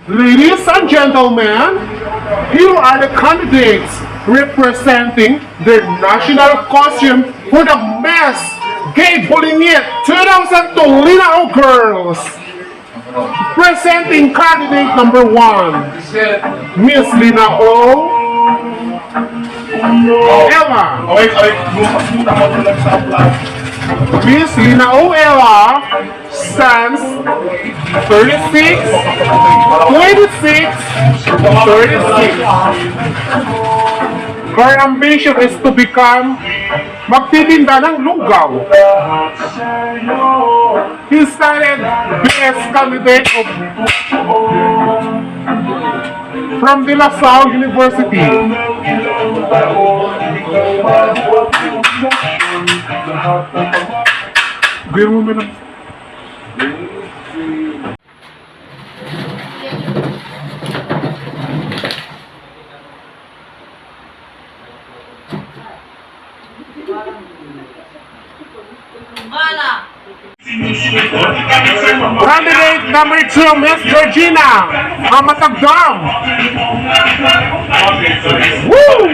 Ladies and gentlemen, here are the candidates representing the national costume for the Miss Gay Bullying 2002 Linao Girls. Presenting candidate number 1, Miss Linao Ella. Miss Linao Ella stands 36, 26, 36. Her ambition is to become magtitinda ng lugaw. He started best candidate from De La Salle University. Gawin mo na. Candidate number 2, Miss Georgina Matagdam. Woo!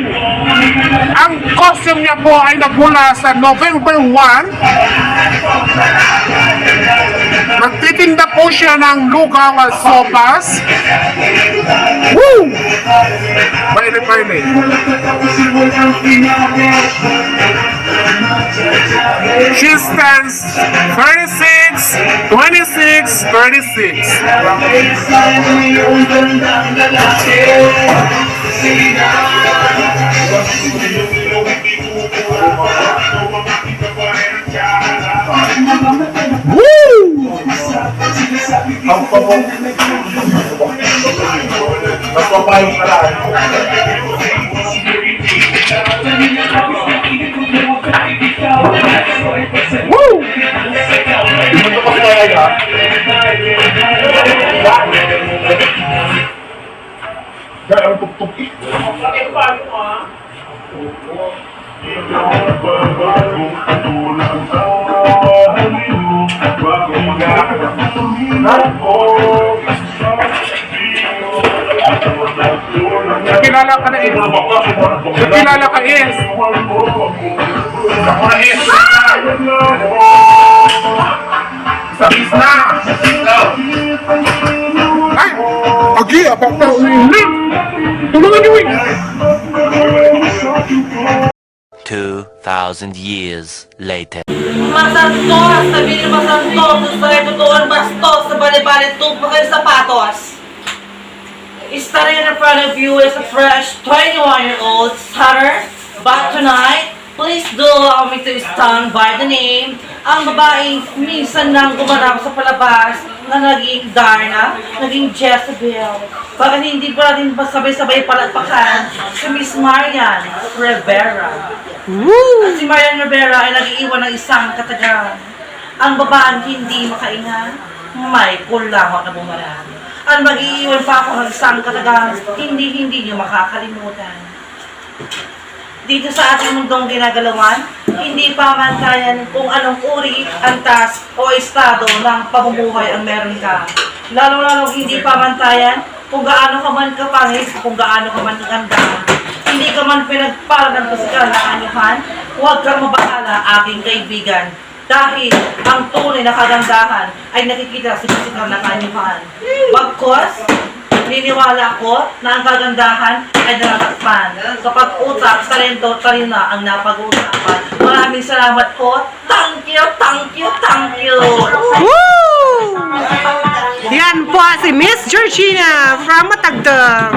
Ang costume niya po ay nagmula sa November 1. Magtitinda po siya ng lugaw at sopas. Woo! Baile. She stands 36, 26, 36. Woo! Woo! Nakilala ka na is. Nakilala ka is. Ako na is. Sabis na. Ay! Agi, apang tao ulit. Tulungan niyo eh. 2,000 years later. Masantos! Sabi ni Masantos! Gusto kayo tutuan bastos sa bali-bali tupo kayo sapatos! Standing in front of you is a fresh 21-year-old starter. But tonight, please do allow me to stand by the name. Ang babaeng minsan nang gumanap sa palabas na naging Darna, naging Jezebel. Bakit hindi pa rin sabay-sabay palagpakan si Miss Marian Rivera. At si Marian Rivera ay nag-iiwan ng isang katagang. Ang babaeng hindi makainga, may kulangot na bumarang. Ang mag-iiwan pa ako ng isang katagang, hindi niyo makakalimutan. Dito sa ating mundong ginagalawan, hindi pa mantayan kung anong uri, antas o estado ng pamumuhay ang meron ka. Lalo-lalo hindi pa mantayan kung gaano ka man kapangis, kung gaano ka man ganda. Hindi ka man pinagpala ng pisikal na anyuhan, huwag kang mabahala, aking kaibigan. Dahil ang tunay na kagandahan ay nakikita sa pisikal na anyuhan. Bagkos, niniwala ko na ang kagandahan ay natatakpan. Kapag utak, talento, talina ang napag-uusapan. Maraming salamat po. Thank you, thank you, thank you. Woo! Yan po si Miss Georgina from Matagdam.